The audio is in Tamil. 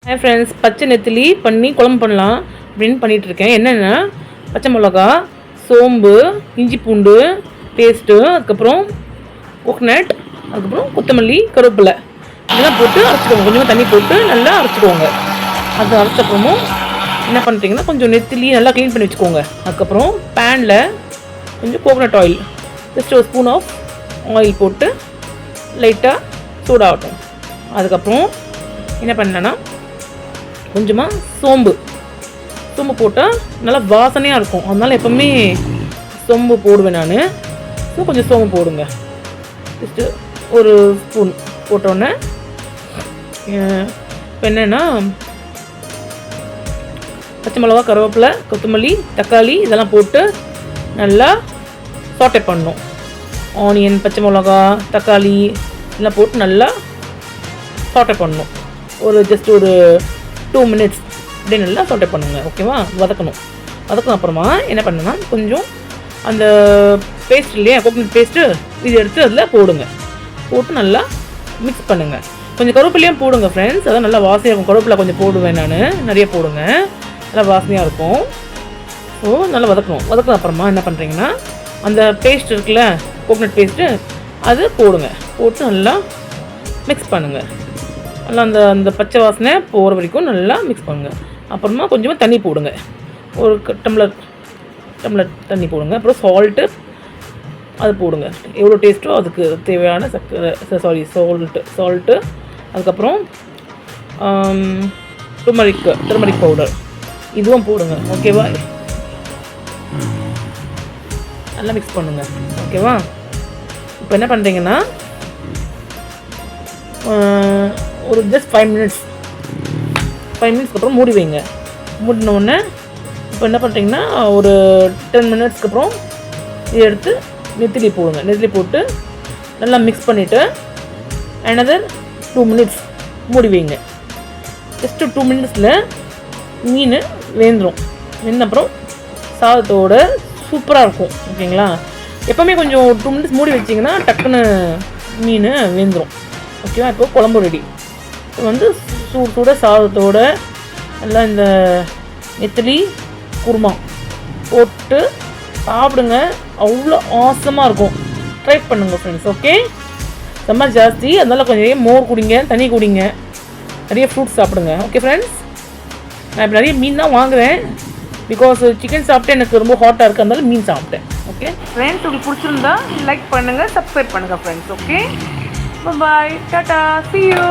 ஹாய் ஃப்ரெண்ட்ஸ், பச்சை நெத்திலி பண்ணி குழம்பு பண்ணலாம் அப்படின்னு பண்ணிகிட்ருக்கேன். என்னென்னா பச்சை மிளகா, சோம்பு, இஞ்சி பூண்டு பேஸ்ட்டு, அதுக்கப்புறம் கோகனட், அதுக்கப்புறம் கொத்தமல்லி, கருவேப்பிலை இதெல்லாம் போட்டு அரைச்சிக்கோங்க. கொஞ்சமாக தண்ணி போட்டு நல்லா அரைச்சிக்கோங்க. அது அரைச்சப்புறமும் என்ன பண்ணுறீங்கன்னா கொஞ்சம் நெத்திலி நல்லா க்ளீன் பண்ணி வச்சுக்கோங்க. அதுக்கப்புறம் பேனில் கொஞ்சம் கோகனட் ஆயில், ஜஸ்ட் ஒரு ஸ்பூன் ஆஃப் ஆயில் போட்டு லைட்டாக சூடாகட்டும். அதுக்கப்புறம் என்ன பண்ணேன்னா கொஞ்சமாக சோம்பு போட்டால் நல்லா வாசனையாக இருக்கும். அதனால் எப்போவுமே சோம்பு போடுவேன் நான். ஸோ கொஞ்சம் சோம்பு போடுங்க. ஜஸ்ட்டு ஒரு ஸ்பூன் போட்டோன்னே இப்போ என்னென்னா பச்சை மிளகா, கருவேப்பிலை, கொத்தமல்லி, தக்காளி இதெல்லாம் போட்டு நல்லா சாட்டே பண்ணணும். ஆனியன், பச்சை மிளகா, தக்காளி இதெல்லாம் போட்டு நல்லா சாட்டே பண்ணணும். ஜஸ்ட் ஒரு 2 minutes அப்படியே நல்லா சாட்டே பண்ணுங்க. ஓகேவா? வதக்கணும் அப்புறமா என்ன பண்ணுன்னா கொஞ்சம் அந்த பேஸ்ட் இல்லையா, கோகனட் பேஸ்ட்டு இது எடுத்து அதில் போட்டு நல்லா மிக்ஸ் பண்ணுங்கள். கொஞ்சம் கருவேப்பிலையும் போடுங்க ஃப்ரெண்ட்ஸ், அதான் நல்லா வாசனையாக இருக்கும். கருவேப்பிலை கொஞ்சம் போடுவேன் நான், நிறைய போடுங்க, நல்லா வாசனையாக இருக்கும். ஸோ நல்லா வதக்கணும் அப்புறமா என்ன பண்ணுறீங்கன்னா அந்த பேஸ்ட் இருக்குல்ல, கோகனட் பேஸ்ட்டு அது போட்டு நல்லா மிக்ஸ் பண்ணுங்கள். நல்லா அந்த பச்சை வாசனை போகிற வரைக்கும் நல்லா மிக்ஸ் பண்ணுங்கள். அப்புறமா கொஞ்சமாக தண்ணி போடுங்க, ஒரு டம்ளர் தண்ணி போடுங்க. அப்புறம் அது போடுங்க, எவ்வளோ டேஸ்ட்டோ அதுக்கு தேவையான சால்ட்டு. அதுக்கப்புறம் டர்மரிக் பவுடர் இதுவும் போடுங்க. ஓகேவா? நல்லா மிக்ஸ் பண்ணுங்கள். ஓகேவா? இப்போ என்ன பண்ணுறீங்கன்னா ஒரு ஜஸ்ட் 5 minutes அப்புறம் மூடி வைங்க. மூடினோடனே இப்போ என்ன பண்ணுறீங்கன்னா ஒரு 10 minutes அப்புறம் இதை எடுத்து நெத்திலி போட்டு நல்லா மிக்ஸ் பண்ணிவிட்டு another 2 minutes மூடி வைங்க. ஜஸ்ட்டு 2 minutesல மீன் வெந்த அப்புறம் சாதத்தோட சூப்பராக இருக்கும். ஓகேங்களா? எப்போவுமே கொஞ்சம் 2 minutes மூடி வச்சிங்கன்னா டக்குன்னு மீன் வெந்துடும். ஓகேவா? இப்போ குழம்பு ரெடி. இப்போ சூட சாதத்தோட நல்லா இந்த நெத்திலி குருமா போட்டு சாப்பிடுங்க. அவ்வளோ ஆசமாக இருக்கும். ட்ரை பண்ணுங்கள் ஃப்ரெண்ட்ஸ். ஓகே? செம்ம ஜாஸ்தி, அதனால் கொஞ்சம் மோர் குடிங்க, தண்ணி குடிங்க, நிறைய ஃப்ரூட்ஸ் சாப்பிடுங்க. Okay friends? நான் இப்போ நிறைய மீன் தான் வாங்குவேன். பிகாஸ் சிக்கன் சாப்பிட்டு எனக்கு ரொம்ப ஹாட்டாக இருக்குது, அதனால மீன் சாப்பிட்டேன். ஓகே ஃப்ரெண்ட்ஸ், உங்களுக்கு பிடிச்சிருந்தா லைக் பண்ணுங்கள், சப்ஸ்கிரைப் பண்ணுங்கள் friends. Okay, bye, Tata, see you.